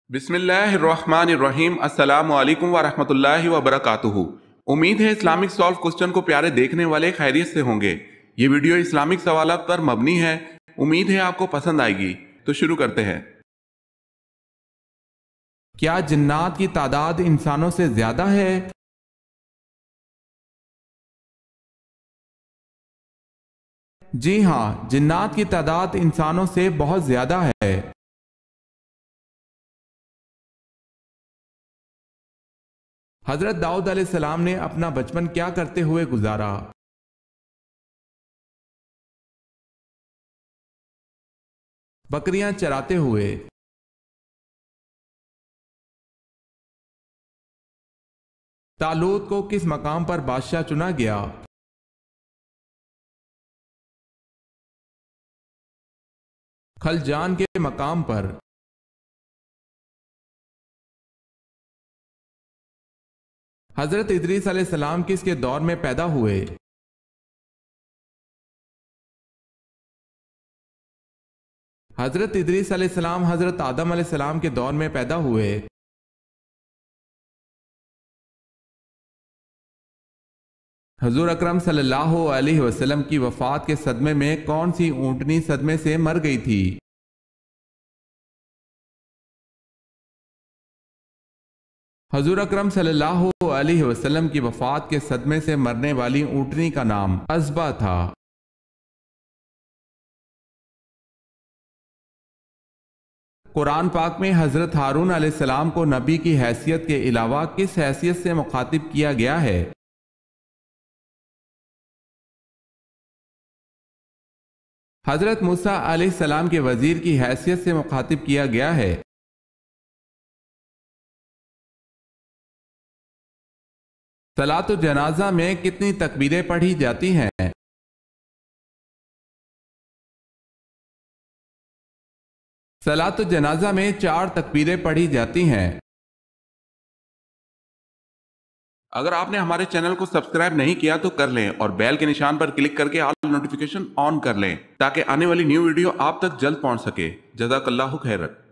बिस्मिल्लाहिर्रहमानिर्रहीम। अस्सलामु अलैकुम वरहमतुल्लाहि वबरकातुहू। उम्मीद है इस्लामिक सॉल्व क्वेश्चन को प्यारे देखने वाले खैरियत से होंगे। ये वीडियो इस्लामिक सवालात पर मबनी है। उम्मीद है आपको पसंद आएगी। तो शुरू करते हैं। क्या जिन्नात की तादाद इंसानों से ज्यादा है? जी हाँ, जिन्नात की तादाद इंसानों से बहुत ज्यादा है। हजरत दाऊद अलैहिस्सलाम ने अपना बचपन क्या करते हुए गुजारा? बकरियां चराते हुए। तालूत को किस मकाम पर बादशाह चुना गया? खलजान के मकाम पर। हजरत इदरीस अलैहिस्सलाम किसके दौर में पैदा हुए? हजरत इदरीस अलैहिस्सलाम हजरत आदम अलैहिस्सलाम के दौर में पैदा हुए। हजूर अकरम सल्लल्लाहु अलैहि वसल्लम की वफात के सदमे में कौन सी ऊंटनी सदमे से मर गई थी? हजूर अकरम सल्लल्लाहु अलैहि वसल्लम की वफात के सदमे से मरने वाली ऊंटनी का नाम अज़बा था। कुरान पाक में हजरत हारून अलैहिस्सलाम को नबी की हैसियत के अलावा किस हैसियत से मुखातिब किया गया है? हजरत मूसा अलैहिस्सलाम के वजीर की हैसियत से मुखातिब किया गया है। सलातो जनाजा में कितनी तकबीरें पढ़ी जाती हैं? सलातो जनाजा में 4 तकबीरें पढ़ी जाती हैं। अगर आपने हमारे चैनल को सब्सक्राइब नहीं किया तो कर लें और बेल के निशान पर क्लिक करके ऑल नोटिफिकेशन ऑन कर लें ताकि आने वाली न्यू वीडियो आप तक जल्द पहुंच सके। जज़ाकल्लाहु खैरन।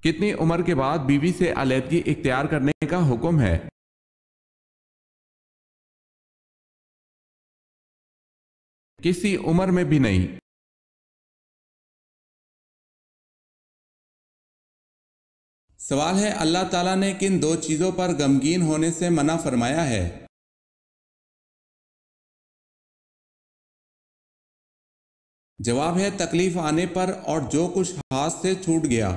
कितनी उम्र के बाद बीवी से अलहदगी इख्तियार करने का हुक्म है? किसी उम्र में भी नहीं। सवाल है, अल्लाह ताला ने किन 2 चीजों पर गमगीन होने से मना फरमाया है? जवाब है तकलीफ आने पर और जो कुछ हाथ से छूट गया।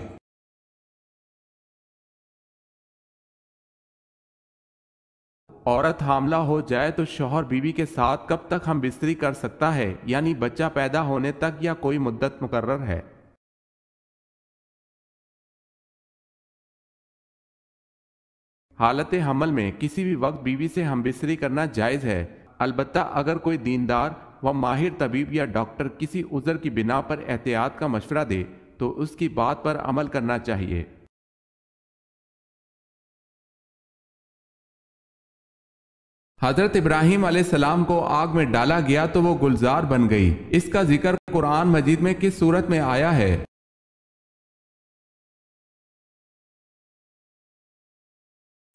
औरत हामला हो जाए तो शौहर बीवी के साथ कब तक हम बिस्तरी कर सकता है, यानी बच्चा पैदा होने तक या कोई मुद्दत मुकर्रर है? हालत हमल में किसी भी वक्त बीवी से हमबिस्तरी करना जायज़ है, अलबत्ता अगर कोई दीनदार व माहिर तबीब या डॉक्टर किसी उज़र की बिना पर एहतियात का मशवरा दे तो उसकी बात पर अमल करना चाहिए। हजरत इब्राहीम अलैहिस्सलाम को आग में डाला गया तो वो गुलजार बन गई। इसका जिक्र कुरान मजीद में किस सूरत में आया है?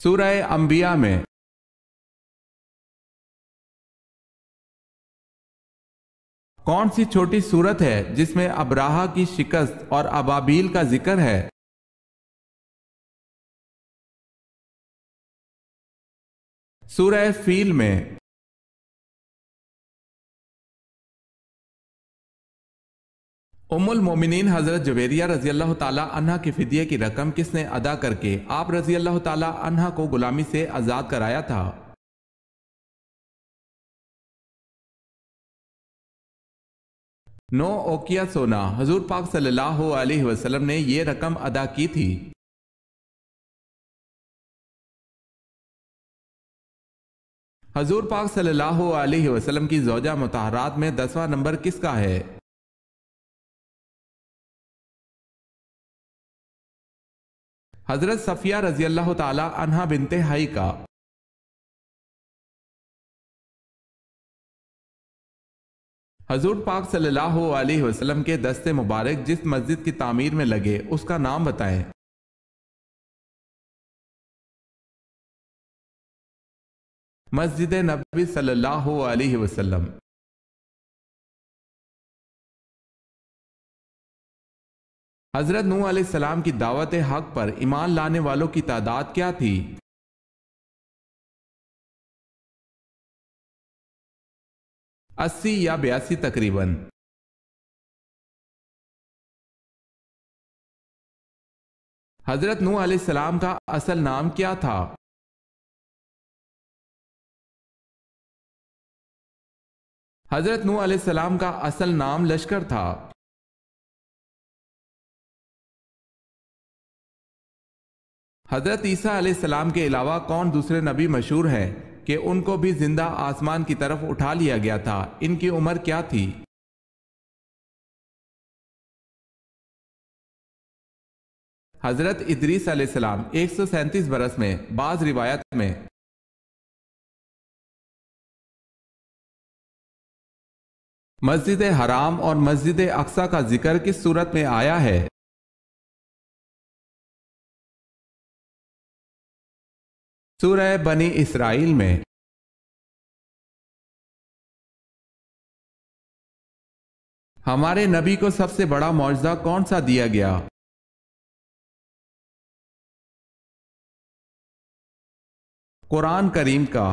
सूरह अंबिया में। कौन सी छोटी सूरत है जिसमें अबराहा की शिकस्त और अबाबील का जिक्र है? सूरह फील में। उम्मुल मोमिनीन हजरत जुबैरिया रजी अल्लाह ताला अन्हा के फिदिये की रकम किसने अदा करके आप रजी अल्लाह ताला अन्हा को गुलामी से आजाद कराया था? 9 ओकिया सोना हजूर पाक सल्लल्लाहु अलैहि वसल्लम ने यह रकम अदा की थी। हजूर पाक सल्लल्लाहु अलैहि वसल्लम की ज़ौजा मुतहरात में 10वां नंबर किसका है? हजरत सफिया रजी अल्लाह ताला अन्हा बिनते हाई का। हजूर पाक सल्लल्लाहु अलैहि वसल्लम के दस्ते मुबारक जिस मस्जिद की तामीर में लगे उसका नाम बताएं। मस्जिद नबी सल्लल्लाहु अलैहि वसल्लम। हजरत नूह अलैहिस्सलाम की दावत हक पर ईमान लाने वालों की तादाद क्या थी? 80 या 82 तकरीबन। हजरत नूह अलैहिस्सलाम का असल नाम क्या था? हजरत नूह अलैहिस्सलाम का असल नाम लश्कर था। हजरत ईसा अलैहिस्सलाम के अलावा कौन दूसरे नबी मशहूर हैं कि उनको भी जिंदा आसमान की तरफ उठा लिया गया था? इनकी उम्र क्या थी? हजरत इदरीस अलैहिस्सलाम 137 बरस में, बाज रिवायत में। मस्जिद हराम और मस्जिद अक्सा का जिक्र किस सूरत में आया है? सूरह बनी इसराइल में। हमारे नबी को सबसे बड़ा मौजज़ा कौन सा दिया गया? कुरान करीम का।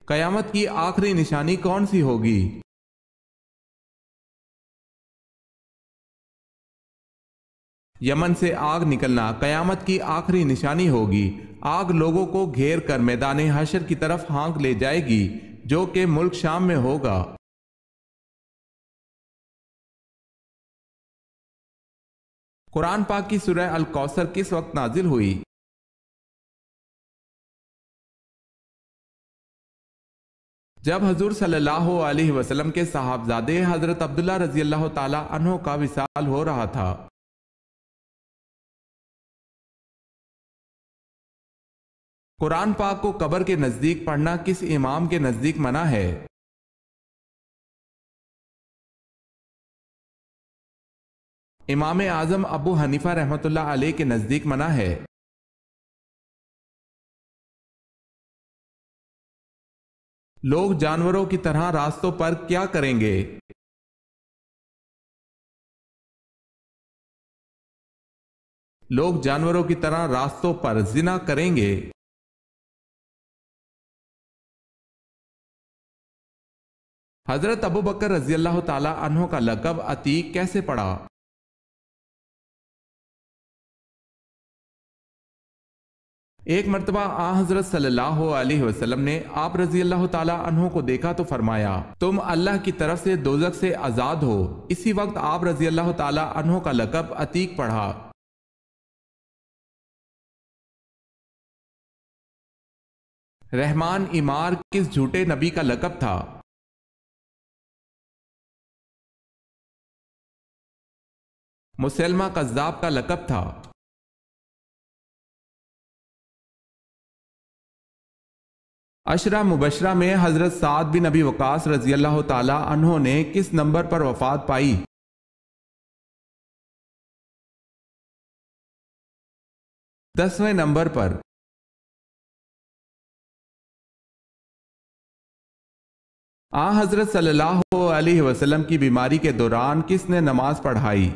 कयामत की आखिरी निशानी कौन सी होगी? यमन से आग निकलना कयामत की आखिरी निशानी होगी। आग लोगों को घेर कर मैदान हशर की तरफ हाँक ले जाएगी, जो कि मुल्क शाम में होगा। कुरान पाक की सूरह अल कौसर किस वक्त नाजिल हुई? जब हजूर सल्लल्लाहु अलैहि वसल्लम के साहबजादे हजरत अब्दुल्ला रजी अल्लाह ताला अन्हो का विसाल हो रहा था। कुरान पाक को कब्र के नजदीक पढ़ना किस इमाम के नजदीक मना है? इमाम आजम अबू हनीफा रहमतुल्लाह अलैह के नजदीक मना है। लोग जानवरों की तरह रास्तों पर क्या करेंगे? लोग जानवरों की तरह रास्तों पर जिना करेंगे। हजरत अबू बकर रजी अल्लाह ताला अन्हो का लक़ब अतीक कैसे पड़ा? एक मर्तबा हजरत सल्लल्लाहु अलैहि वसल्लम ने आप रजी अल्लाह ताला अन्हो को देखा तो फरमाया, तुम अल्लाह की तरफ से दोजख से आजाद हो। इसी वक्त आप रजी अल्लाह ताला अन्हो का लक़ब अतीक पढ़ा। रहमान इमार किस झूठे नबी का लक़ब था? मुसलमा कज़्ज़ाब का लक़ब था। अशरा मुबशरा में हजरत साद बिन अबी वकास रजी अल्लाह ताला अन्हो ने किस नंबर पर वफात पाई? 10वें नंबर पर। हजरत सल्लल्लाहु अलैहि वसल्लम की बीमारी के दौरान किसने नमाज पढ़ाई?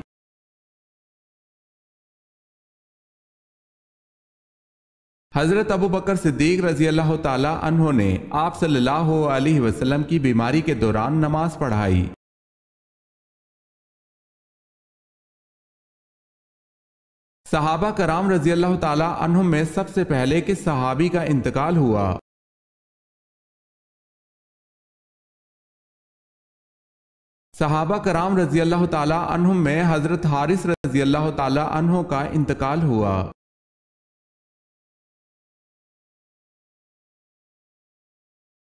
हजरत अबू बकर सिद्दीक रजी अल्लाह ताला अन्हो ने आप सल्लल्लाहु अलैहि वसल्लम की बीमारी के दौरान नमाज पढ़ाई। सहाबा कराम रजी अल्लाह ताला अन्हुम में सबसे पहले किस सहाबी का इंतकाल हुआ? सहाबा कराम रजी अल्लाह ताला अन्हुम में हजरत हारिस रजी अल्लाह ताला अन्हो का इंतकाल हुआ।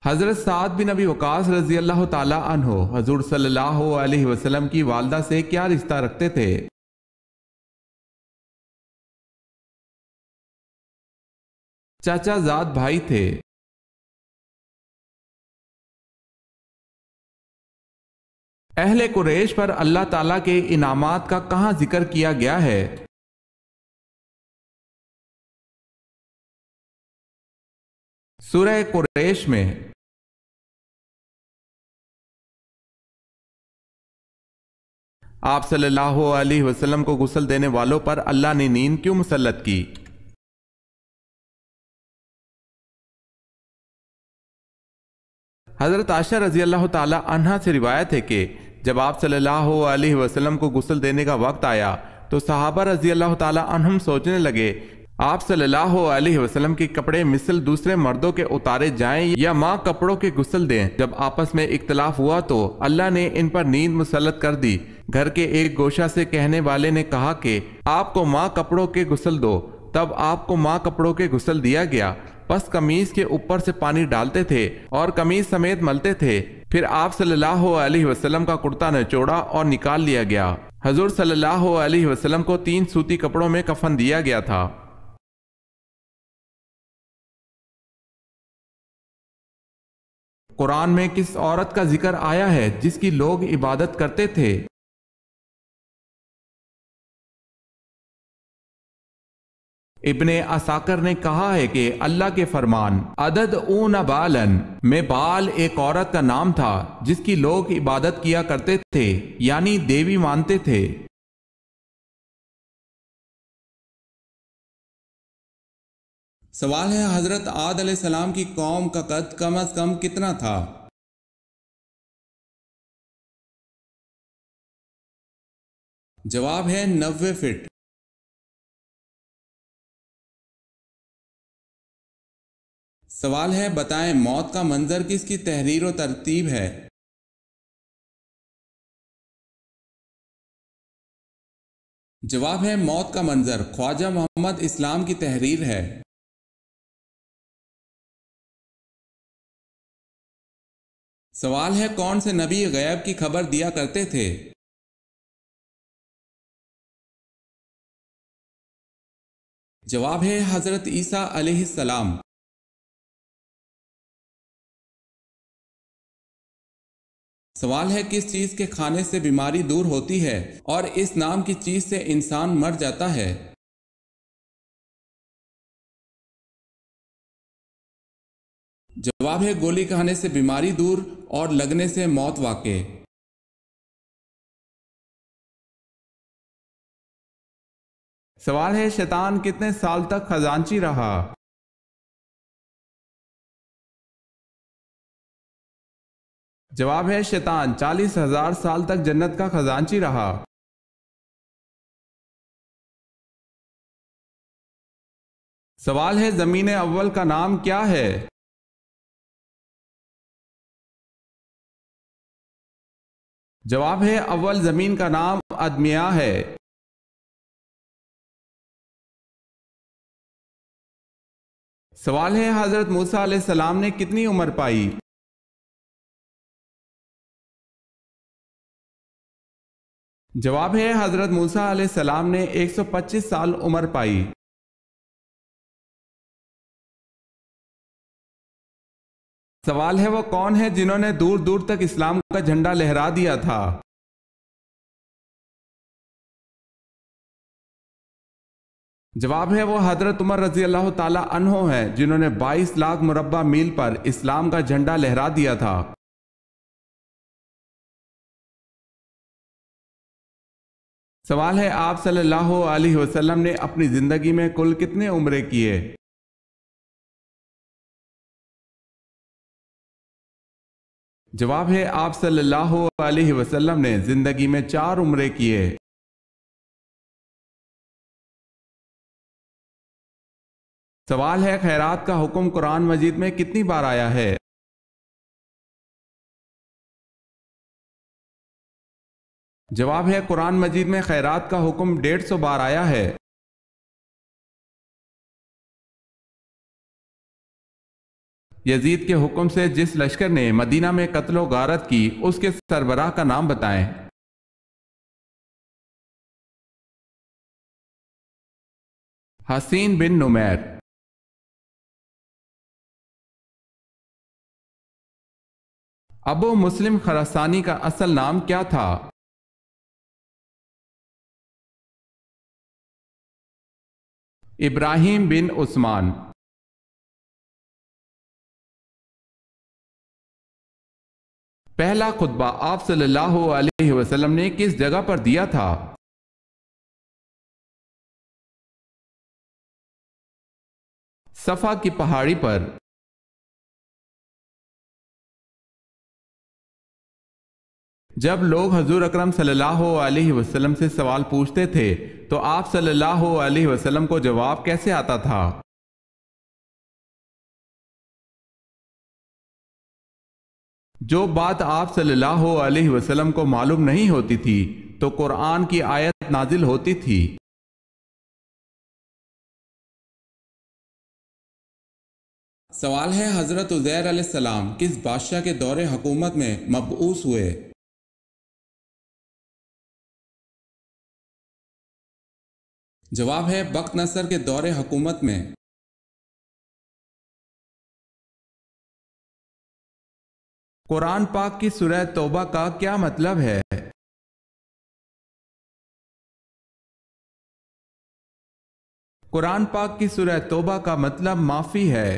हजरत साद बिन अबी वकास रजी अल्लाह ताला अन्हो हजूर सल्लल्लाहु अलैहि वसल्लम की वालदा से क्या रिश्ता रखते थे? चाचा जाद भाई थे। अहले कुरैश पर अल्लाह ताला के इनामात का कहाँ जिक्र किया गया है? सूरह कुरैश में। आप सल्लल्लाहु अलैहि वसल्लम को गुस्ल देने वालों पर अल्लाह ने नींद क्यों मुसल्लत की? हजरत आयशा रजी अल्लाह ताला अन्हा से रिवायत है कि जब आप सल्लल्लाहु अलैहि वसल्लम को गुस्ल देने का वक्त आया तो सहाबा रजी अल्लाह ताला अन्हुम सोचने लगे आप सल्लल्लाहु अलैहि वसल्लम के कपड़े मिसल दूसरे मर्दों के उतारे जाएं या माँ कपड़ों के गुस्ल दें। जब आपस में इख्तलाफ हुआ तो अल्लाह ने इन पर नींद मुसल्लत कर दी। घर के एक गोशा से कहने वाले ने कहा कि आपको माँ कपड़ों के गुस्ल दो, तब आपको माँ कपड़ों के गुस्ल दिया गया। बस कमीज के ऊपर से पानी डालते थे और कमीज समेत मलते थे। फिर आप सल्लल्लाहु अलैहि वसल्लम का कुर्ता निचोड़ा और निकाल लिया गया। हजूर सल्लल्लाहु अलैहि वसल्लम को 3 सूती कपड़ों में कफन दिया गया था। कुरान में किस औरत का जिक्र आया है जिसकी लोग इबादत करते थे? इब्ने असाकर ने कहा है कि अल्लाह के फरमान अदद ऊन बालन में बाल एक औरत का नाम था जिसकी लोग इबादत किया करते थे, यानी देवी मानते थे। सवाल है, हजरत आद अलैहिस्सलाम की कौम का कद कम अज कम कितना था? जवाब है 90 फीट। सवाल है, बताएं मौत का मंजर किसकी तहरीर और तरतीब है? जवाब है मौत का मंजर ख्वाजा मोहम्मद इस्लाम की तहरीर है। सवाल है, कौन से नबी गैब की खबर दिया करते थे? जवाब है हजरत ईसा अलैहिस्सलाम। सवाल है, किस चीज के खाने से बीमारी दूर होती है और इस नाम की चीज से इंसान मर जाता है? जवाब है गोली खाने से बीमारी दूर और लगने से मौत वाक़े। सवाल है, शैतान कितने साल तक खजांची रहा? जवाब है शैतान 40,000 साल तक जन्नत का खजांची रहा। सवाल है, जमीन अव्वल का नाम क्या है? जवाब है अव्वल जमीन का नाम अदमिया है। सवाल है, हजरत मूसा अलैहिस्सलाम ने कितनी उम्र पाई? जवाब है हजरत मूसा अलैहिस्सलाम ने 125 साल उम्र पाई। सवाल है, वो कौन है जिन्होंने दूर दूर तक इस्लाम का झंडा लहरा दिया था? जवाब है वो हजरत उमर रजी अल्लाह ताला अन्हो हैं जिन्होंने 22 लाख मुरब्बा मील पर इस्लाम का झंडा लहरा दिया था। सवाल है, आप सल्लल्लाहु अलैहि वसल्लम ने अपनी जिंदगी में कुल कितने उम्रे किए? जवाब है आप सल्लल्लाहु अलैहि वसल्लम ने जिंदगी में 4 उम्रे किए। सवाल है, खैरात का हुक्म कुरान मजीद में कितनी बार आया है? जवाब है कुरान मजीद में खैरात का हुक्म 150 बार आया है। यजीद के हुक्म से जिस लश्कर ने मदीना में कत्लो गारत की उसके सरबराह का नाम बताएं। हसीन बिन नुमैर। अबू मुस्लिम खरासानी का असल नाम क्या था? इब्राहिम बिन उस्मान। पहला खुतबा आप सल्लल्लाहु अलैहि वसल्लम ने किस जगह पर दिया था? सफा की पहाड़ी पर। जब लोग हजूर अकरम सल्लल्लाहु अलैहि वसल्लम से सवाल पूछते थे तो आप सल्लल्लाहु अलैहि वसल्लम को जवाब कैसे आता था? जो बात आप सल्लल्लाहु अलैहि वसल्लम को मालूम नहीं होती थी तो कुरान की आयत नाजिल होती थी। सवाल है, हजरत उज़ैर अलैहिस्सलाम किस बादशाह के दौरे हुकूमत में मबऊस हुए? जवाब है बख्त नसर के दौरे हुकूमत में। कुरान पाक की सूरह तौबा का क्या मतलब है? कुरान पाक की सूरह तौबा का मतलब माफी है।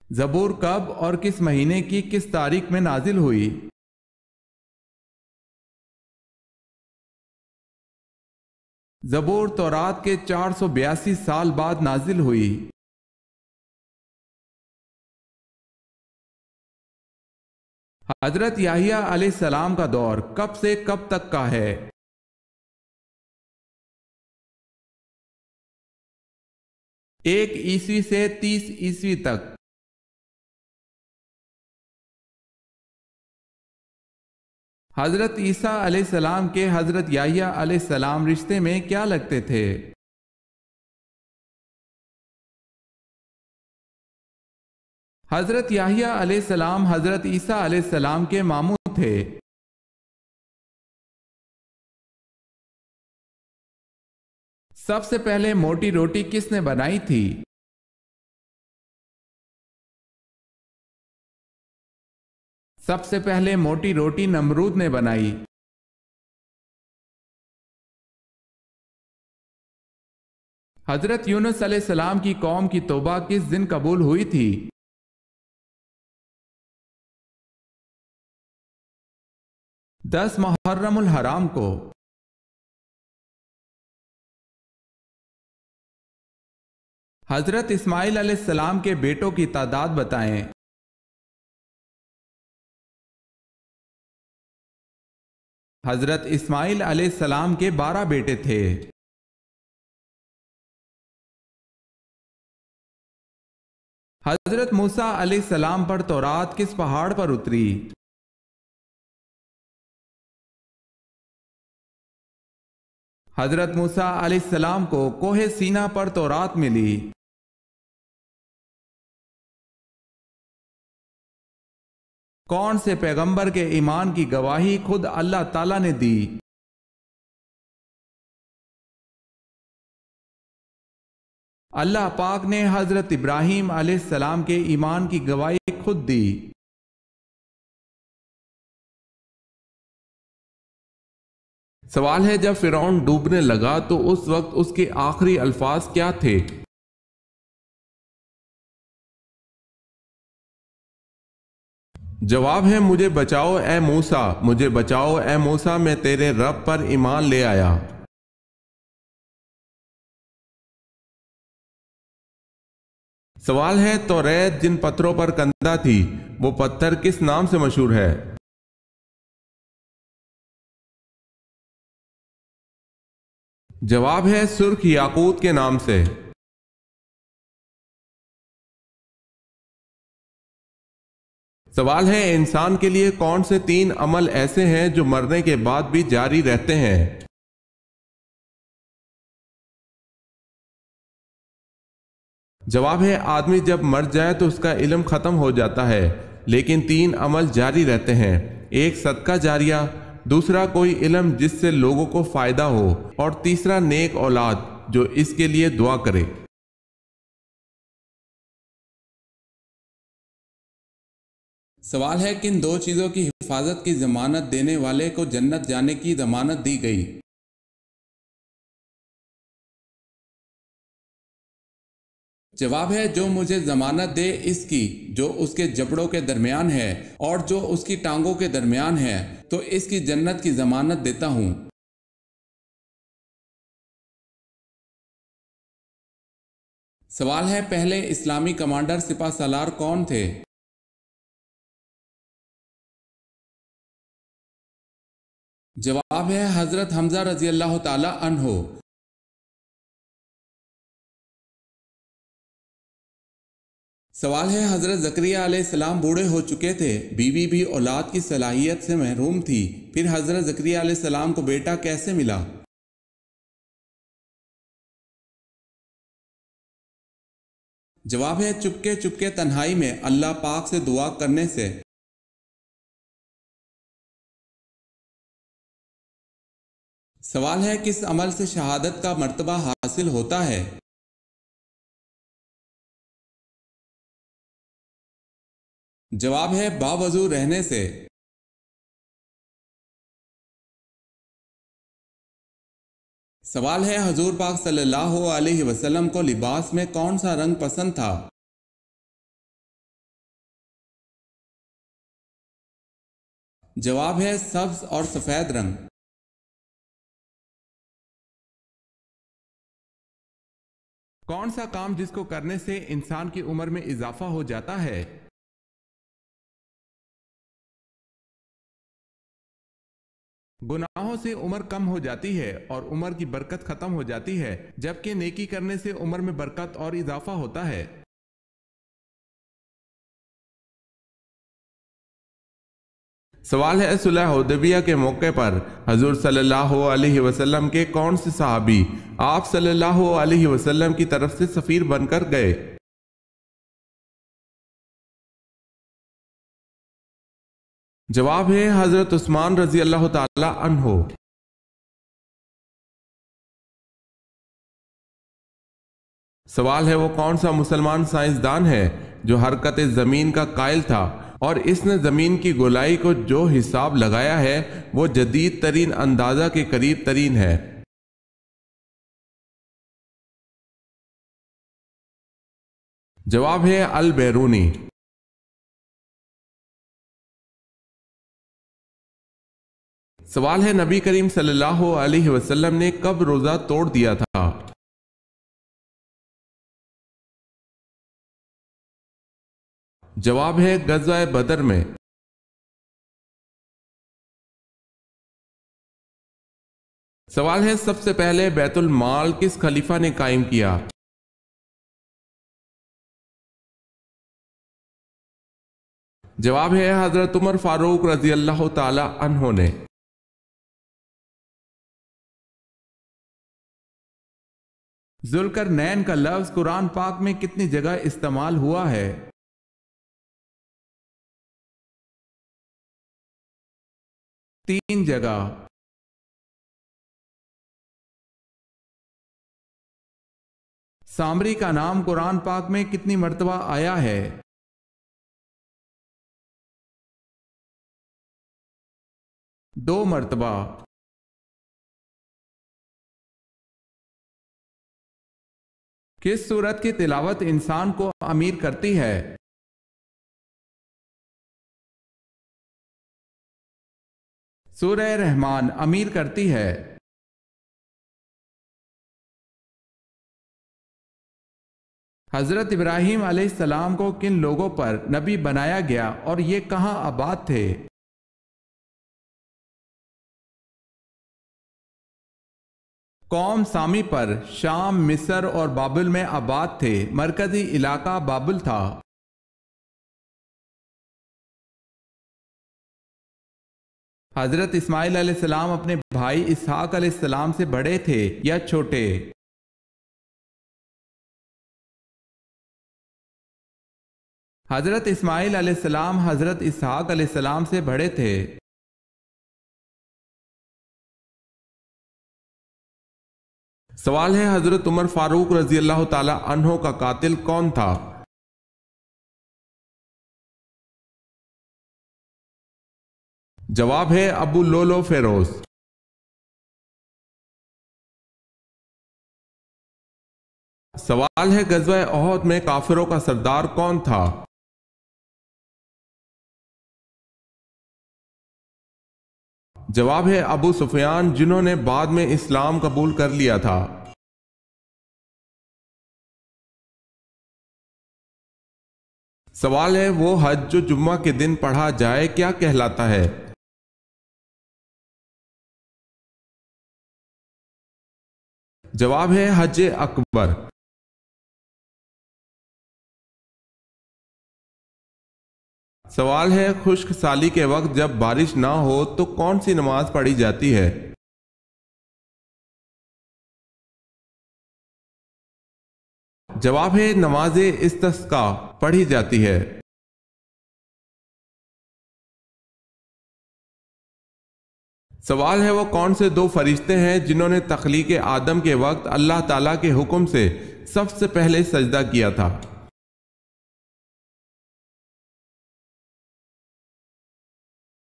ज़बूर कब और किस महीने की किस तारीख में नाजिल हुई? ज़बूर तौरात के 482 साल बाद नाजिल हुई। हजरत याहिया अलैहिस्सलाम का दौर कब से कब तक का है? 1 ईस्वी से 30 ईस्वी तक। हजरत ईसा अलैहिस्सलाम के हजरत याहिया अलैहिस्सलाम रिश्ते में क्या लगते थे? हजरत याहिया अलैहिस्सलाम हजरत ईसा अलैहिस्सलाम के मामू थे। सबसे पहले मोटी रोटी किसने बनाई थी? सबसे पहले मोटी रोटी नमरूद ने बनाई। हजरत यूनुस अलैहिस्सलाम की कौम की तौबा किस दिन कबूल हुई थी? 10 मुहर्रमुल हराम को। हजरत इस्माइल अलैहिस्सलाम के बेटों की तादाद बताएं। हजरत इस्माइल अलैहिस्सलाम के 12 बेटे थे। हजरत मूसा अलैहिस्सलाम पर तौरात किस पहाड़ पर उतरी? हजरत मूसा अलैहिस्सलाम को कोहे सीना पर तौरात मिली। कौन से पैगंबर के ईमान की गवाही खुद अल्लाह ताला ने दी? अल्लाह पाक ने हजरत इब्राहीम अलैहिस्सलाम के ईमान की गवाही खुद दी। सवाल है, जब फिरौन डूबने लगा तो उस वक्त उसके आखिरी अल्फाज क्या थे? जवाब है, मुझे बचाओ ए मूसा, मुझे बचाओ ए मूसा, मैं तेरे रब पर ईमान ले आया। सवाल है, तौरेत जिन पत्थरों पर कंधा थी वो पत्थर किस नाम से मशहूर है? जवाब है, सुर्ख याकूत के नाम से। सवाल है, इंसान के लिए कौन से 3 अमल ऐसे हैं जो मरने के बाद भी जारी रहते हैं? जवाब है, आदमी जब मर जाए तो उसका इल्म खत्म हो जाता है, लेकिन 3 अमल जारी रहते हैं। एक सदका जारिया, दूसरा कोई इल्म जिससे लोगों को फायदा हो, और तीसरा नेक औलाद जो इसके लिए दुआ करे। सवाल है, किन दो चीज़ों की हिफाजत की जमानत देने वाले को जन्नत जाने की जमानत दी गई? जवाब है, जो मुझे जमानत दे इसकी जो उसके जबड़ों के दरमियान है और जो उसकी टांगों के दरमियान है, तो इसकी जन्नत की जमानत देता हूं। सवाल है, पहले इस्लामी कमांडर सिपह सालार कौन थे? जवाब है, हजरत हमजा रजी अल्लाह ताला अन्हो। सवाल है, हजरत ज़करिया अलैहिस्सलाम बूढ़े हो चुके थे, बीवी भी औलाद की सलाहियत से महरूम थी, फिर हजरत ज़करिया अलैहिस्सलाम को बेटा कैसे मिला? जवाब है, चुपके चुपके तन्हाई में अल्लाह पाक से दुआ करने से। सवाल है, किस अमल से शहादत का मर्तबा हासिल होता है? जवाब है, बावजू रहने से। सवाल है, हजूर पाक सल्लल्लाहु अलैहि वसल्लम को लिबास में कौन सा रंग पसंद था? जवाब है, सब्ज और सफेद रंग। कौन सा काम जिसको करने से इंसान की उम्र में इजाफा हो जाता है? गुनाहों से उम्र कम हो जाती है और उम्र की बरकत खत्म हो जाती है, जबकि नेकी करने से उम्र में बरकत और इजाफा होता है। सवाल है, सुलह हुदैबिया के मौके पर हजूर सल्लल्लाहु अलैहि वसल्लम के कौन से सहाबी आप सल्लल्लाहु अलैहि वसल्लम की तरफ से सफीर बनकर गए? जवाब है, हजरत उस्मान रजी अल्लाह ताला अन्हो। सवाल है, वो कौन सा मुसलमान साइंसदान है जो हरकत जमीन का कायल था और इसने जमीन की गोलाई को जो हिसाब लगाया है वो जदीद तरीन अंदाजा के करीब तरीन है? जवाब है, अल बैरूनी। सवाल है, नबी करीम सल्लल्लाहु अलैहि वसल्लम ने कब रोजा तोड़ दिया था? जवाब है, गज़वा बदर में। सवाल है, सबसे पहले बैतुल माल किस खलीफा ने कायम किया? जवाब है, हजरत उमर फारूक रजी अल्लाह ताला अन्हो ने। जुल्करनैन का लफ्ज कुरान पाक में कितनी जगह इस्तेमाल हुआ है? तीन जगह। सामरी का नाम कुरान पाक में कितनी मर्तबा आया है? दो मर्तबा। किस सूरत की तिलावत इंसान को अमीर करती है? सूरह रहमान अमीर करती है। हजरत इब्राहीम अलैहिस्सलाम को किन लोगों पर नबी बनाया गया और ये कहां आबाद थे? कौम सामी पर शाम, मिस्र और बाबुल में आबाद थे। मरकजी इलाका बाबुल था। हजरत इस्माइल अलैहिस्सलाम अपने भाई इसहाक अलैहिस्सलाम से बड़े थे या छोटे? हजरत इस्माइल अलैहिस्सलाम हजरत इसहाक अलैहिस्सलाम से बड़े थे। सवाल है, हजरत उमर फारूक रजी अल्लाह ताला अन्हो का कातिल कौन था? जवाब है अबू लोलो फेरोज। सवाल है गज़वा ओहद में काफिरों का सरदार कौन था? जवाब है अबू सुफियान, जिन्होंने बाद में इस्लाम कबूल कर लिया था। सवाल है वो हज जो जुम्मा के दिन पढ़ा जाए क्या कहलाता है? जवाब है हज अकबर। सवाल है खुश्क साली के वक्त जब बारिश ना हो तो कौन सी नमाज पढ़ी जाती है? जवाब है नमाज इस्तिस्का पढ़ी जाती है। सवाल है वो कौन से दो फरिश्ते हैं जिन्होंने तख्लीक आदम के वक्त अल्लाह ताला के हुक्म से सबसे पहले सजदा किया था?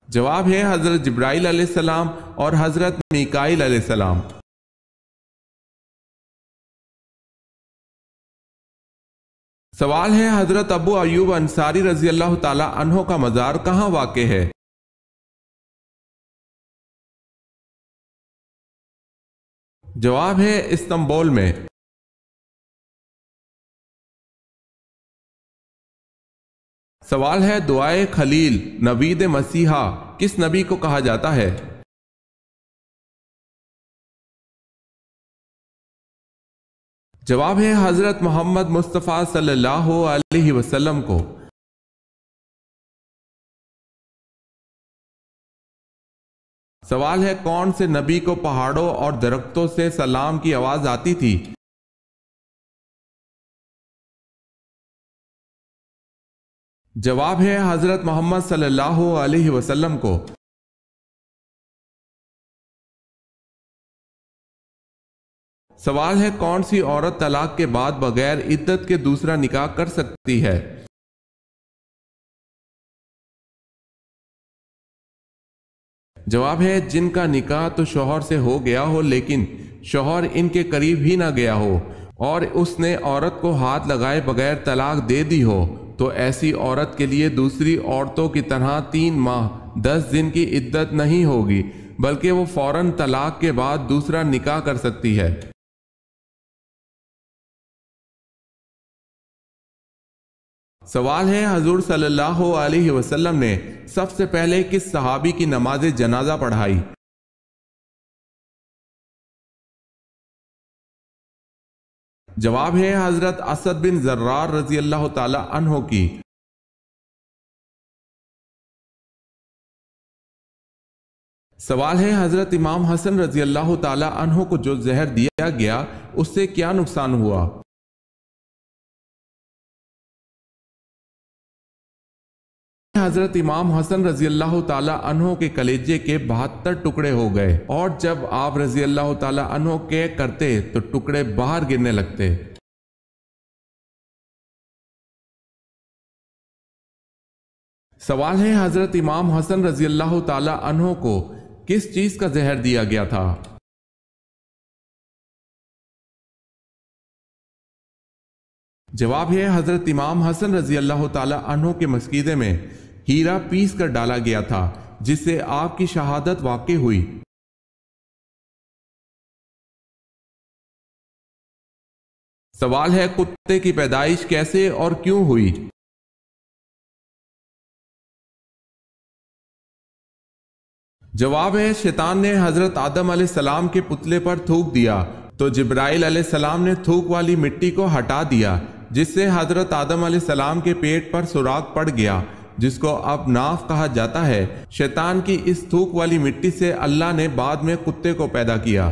जवाब है हजरत जिब्राइल अलैहिस्सलाम और हजरत मीकाईल अलैहिस्सलाम। सवाल है हजरत अबू अयूब अंसारी रजी अल्लाह ताला अन्हो का मज़ार कहाँ वाक़े है? जवाब है इस्तांबुल में। सवाल है दुआए खलील नवीद मसीहा किस नबी को कहा जाता है? जवाब है हजरत मोहम्मद मुस्तफ़ा सल्लल्लाहु अलैहि वसल्लम को। सवाल है कौन से नबी को पहाड़ों और दरख्तों से सलाम की आवाज आती थी? जवाब है हजरत मोहम्मद सल्लल्लाहु अलैहि वसल्लम को। सवाल है कौन सी औरत तलाक के बाद बगैर इद्दत के दूसरा निकाह कर सकती है? जवाब है जिनका निकाह तो शौहर से हो गया हो लेकिन शौहर इनके करीब ही ना गया हो और उसने औरत को हाथ लगाए बगैर तलाक दे दी हो तो ऐसी औरत के लिए दूसरी औरतों की तरह 3 माह 10 दिन की इद्दत नहीं होगी बल्कि वो फौरन तलाक के बाद दूसरा निकाह कर सकती है। सवाल है हजूर सल्लल्लाहु अलैहि वसल्लम ने सबसे पहले किस सहाबी की नमाज जनाजा पढ़ाई? जवाब है हजरत असद बिन जर्रार रजी अल्लाह ताला अन्हो की। सवाल है हजरत इमाम हसन रजी अल्लाह ताला अन्हो को जो जहर दिया गया उससे क्या नुकसान हुआ? हजरत इमाम हसन रजी अल्लाह ताला अन्हो के कलेजे के 72 टुकड़े हो गए और जब आप रजी अल्लाह ताला अन्हो के करते तो टुकड़े बाहर गिरने लगते। सवाल है हजरत इमाम हसन रजी अल्लाह ताला अन्हो को किस चीज का जहर दिया गया था? जवाब है हजरत इमाम हसन रजी अल्लाह ताला अन्हो के मस्कीदे में हीरा पीस कर डाला गया था जिससे आपकी शहादत वाक़ई हुई। सवाल है कुत्ते की पैदाइश कैसे और क्यों हुई? जवाब है शैतान ने हजरत आदम अलैहिस्सलाम के पुतले पर थूक दिया तो जिब्राइल अलैहिस्सलाम ने थूक वाली मिट्टी को हटा दिया जिससे हजरत आदम अलैहिस्सलाम के पेट पर सुराख पड़ गया जिसको अब नाफ कहा जाता है। शैतान की इस थूक वाली मिट्टी से अल्लाह ने बाद में कुत्ते को पैदा किया।